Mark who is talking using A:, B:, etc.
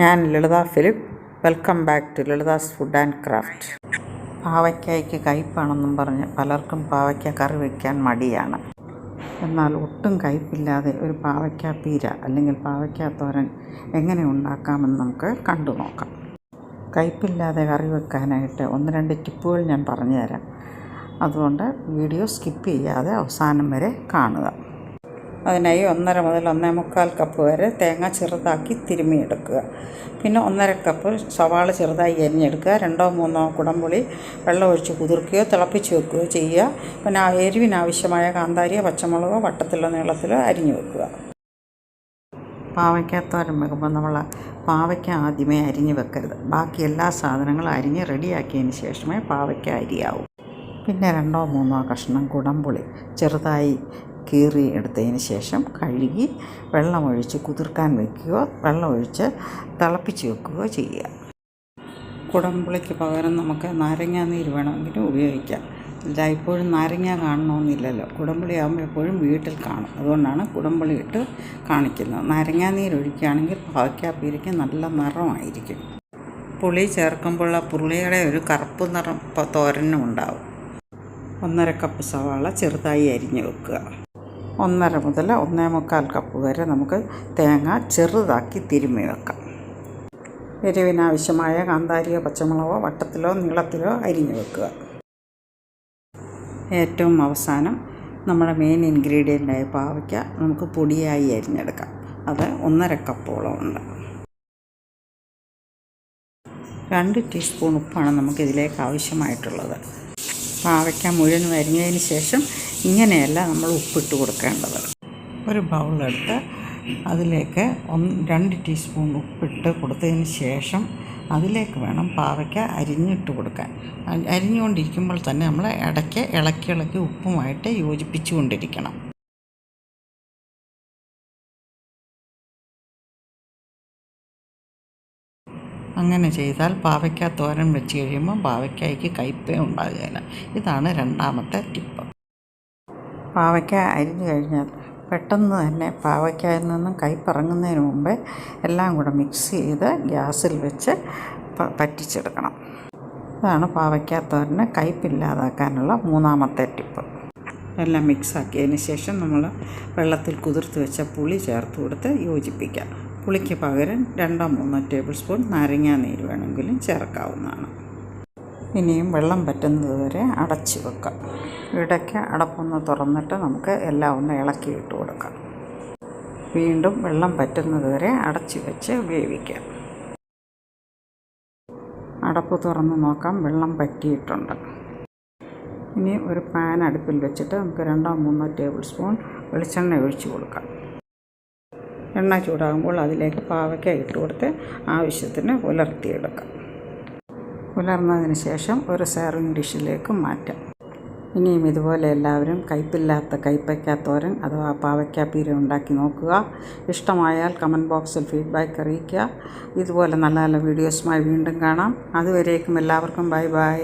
A: ഞാൻ Lalitha Philip. Welcome back to Lalitha's food and craft. പാവയ്ക്കായ്ക്ക് കയ്പ്പാണെന്നും പറഞ്ഞ് പലർക്കും പാവയ്ക്ക കറി വയ്ക്കാൻ മടിയാണ്. എന്നാൽ ഒട്ടും കയ്പ്പില്ലാതെ ഒരു പാവയ്ക്ക പീര അല്ലെങ്കിൽ പാവയ്ക്ക തോരൻ എങ്ങനെ ഉണ്ടാക്കാമെന്ന് നമുക്ക് കണ്ടു നോക്കാം. കയ്പ്പില്ലാതെ കറി വെക്കാനായിട്ട് 1-2 ടിപ്പുകൾ ഞാൻ പറഞ്ഞു തരാം. അതുകൊണ്ട് വീഡിയോ സ്കിപ്പ് ചെയ്യാതെ അവസാനം വരെ കാണുക. അതിനായി 1.5 മുതൽ 1.25 കപ്പ് വരെ തേങ്ങ ചെറുതാക്കി തിരുമ്മിയെടുക്കുക. പിന്നെ 1.5 കപ്പ് സവാള ചെറുതായി അരിഞ്ഞെടുക്കുക. 2-3 കുടംപുളി വെള്ളം ഒഴിച്ച് കുതിർക്കുകയോ തിളപ്പിച്ച് വെക്കുകയോ ചെയ്യുക. പിന്നെ എരിവിനാവശ്യമായ കാന്താരിയോ പച്ചമുളകോ വട്ടത്തിലോ നീളത്തിലോ അരിഞ്ഞു വെക്കുക. പാവയ്ക്കത്തോരൻ വെക്കുമ്പോൾ നമ്മൾ പാവയ്ക്ക ആദ്യമേ അരിഞ്ഞ് വെക്കരുത്. ബാക്കി എല്ലാ സാധനങ്ങളും അരിഞ്ഞ് റെഡിയാക്കിയതിന് ശേഷമേ പാവയ്ക്ക അരിയാവൂ. പിന്നെ 2-3 കഷ്ണം കുടംപുളി ചെറുതായി കീറി എടുത്തതിന് ശേഷം കഴുകി വെള്ളമൊഴിച്ച് കുതിർക്കാൻ വയ്ക്കുകയോ വെള്ളമൊഴിച്ച് തിളപ്പിച്ച് വെക്കുകയോ ചെയ്യുക. കുടംപുളിക്ക് പകരം നമുക്ക് നാരങ്ങാനീര് വേണമെങ്കിലും ഉപയോഗിക്കാം. എല്ലായ്പ്പോഴും നാരങ്ങ കാണണമെന്നില്ലല്ലോ. കുടംപുളി ആകുമ്പോൾ എപ്പോഴും വീട്ടിൽ കാണും. അതുകൊണ്ടാണ് കുടംപുളി ഇട്ട് കാണിക്കുന്നത്. നാരങ്ങാനീര് ഒഴിക്കുകയാണെങ്കിൽ പാവയ്ക്കാപ്പീരയ്ക്ക് നല്ല നിറമായിരിക്കും. പുളി ചേർക്കുമ്പോൾ ആ പുളിയുടെ ഒരു കറുപ്പ് നിറം തോരനും ഉണ്ടാവും. 1.5 കപ്പ് സവാള ചെറുതായി അരിഞ്ഞ് വെക്കുക. 1.5 മുതൽ 1.25 കപ്പ് വരെ നമുക്ക് തേങ്ങ ചെറുതാക്കി തിരുമ്മി വെക്കാം. എരിവിനാവശ്യമായ കാന്താരിയോ പച്ചമുളകോ വട്ടത്തിലോ നീളത്തിലോ അരിഞ്ഞു വെക്കുക. ഏറ്റവും അവസാനം നമ്മുടെ മെയിൻ ഇൻഗ്രീഡിയൻ്റായ പാവയ്ക്ക നമുക്ക് പൊടിയായി അരിഞ്ഞെടുക്കാം. അത് 1.5 കപ്പോളം ഉണ്ട്. 2 ടീസ്പൂൺ ഉപ്പാണ് നമുക്കിതിലേക്ക് ആവശ്യമായിട്ടുള്ളത്. പാവയ്ക്ക മുഴുവൻ അരിഞ്ഞതിന് ശേഷം ഇങ്ങനെയല്ല നമ്മൾ ഉപ്പിട്ട് കൊടുക്കേണ്ടത്. ഒരു ബൗളെടുത്ത് അതിലേക്ക് 2 ടീസ്പൂൺ ഉപ്പിട്ട് കൊടുത്തതിന് ശേഷം അതിലേക്ക് വേണം പാവയ്ക്ക അരിഞ്ഞിട്ട് കൊടുക്കാൻ. അരിഞ്ഞുകൊണ്ടിരിക്കുമ്പോൾ തന്നെ നമ്മൾ ഇടയ്ക്ക് ഇളക്കി ഉപ്പുമായിട്ട് യോജിപ്പിച്ചു കൊണ്ടിരിക്കണം. അങ്ങനെ ചെയ്താൽ പാവയ്ക്ക തോരൻ വെച്ച് കഴിയുമ്പോൾ പാവയ്ക്കായ്ക്ക് കയ്പേ ഉണ്ടാകുകയില്ല. ഇതാണ് 2ാമത്തെ ടിപ്പ്. പാവയ്ക്ക അരിഞ്ഞു കഴിഞ്ഞാൽ പെട്ടെന്ന് തന്നെ പാവയ്ക്കയിൽ നിന്നും കയ്പിറങ്ങുന്നതിന് മുമ്പേ എല്ലാം കൂടെ മിക്സ് ചെയ്ത് ഗ്യാസിൽ വെച്ച് പറ്റിച്ചെടുക്കണം. ഇതാണ് പാവയ്ക്ക തോരന് കയ്പില്ലാതാക്കാനുള്ള 3ാമത്തെ ടിപ്പ്. എല്ലാം മിക്സാക്കിയതിന് ശേഷം നമ്മൾ വെള്ളത്തിൽ കുതിർത്ത് വെച്ച പുളി ചേർത്ത് കൊടുത്ത് യോജിപ്പിക്കാം. പുളിക്ക് പകരം 2-3 ടേബിൾ സ്പൂൺ നാരങ്ങാനീര് വേണമെങ്കിലും ചേർക്കാവുന്നതാണ്. ഇനിയും വെള്ളം പറ്റുന്നത് വരെ അടച്ച് വെക്കാം. ഇടയ്ക്ക് അടപ്പൊന്ന് തുറന്നിട്ട് നമുക്ക് എല്ലാം ഒന്ന് ഇളക്കിയിട്ട് കൊടുക്കാം. വീണ്ടും വെള്ളം പറ്റുന്നത് വരെ അടച്ച് വെച്ച് വേവിക്കാം. അടപ്പ് തുറന്ന് നോക്കാം. വെള്ളം പറ്റിയിട്ടുണ്ട്. ഇനി ഒരു പാൻ അടുപ്പിൽ വെച്ചിട്ട് നമുക്ക് 2-3 ടേബിൾ സ്പൂൺ വെളിച്ചെണ്ണ ഒഴിച്ച് കൊടുക്കാം. എണ്ണ ചൂടാകുമ്പോൾ അതിലേക്ക് പാവയ്ക്ക ഇട്ട് കൊടുത്ത് ആവശ്യത്തിന് ഉലർത്തിയെടുക്കാം. ഉലർന്നതിന് ശേഷം ഒരു സെർവിങ് ഡിഷിലേക്ക് മാറ്റാം. ഇനിയും ഇതുപോലെ എല്ലാവരും കയ്പില്ലാത്ത കയ്പയ്ക്ക തോരൻ അഥവാ പാവയ്ക്ക പീര ഉണ്ടാക്കി നോക്കുക. ഇഷ്ടമായാൽ കമൻറ്റ് ബോക്സിൽ ഫീഡ്ബാക്ക് അറിയിക്കുക. ഇതുപോലെ നല്ല നല്ല വീഡിയോസുമായി വീണ്ടും കാണാം. അതുവരേക്കും എല്ലാവർക്കും ബൈ.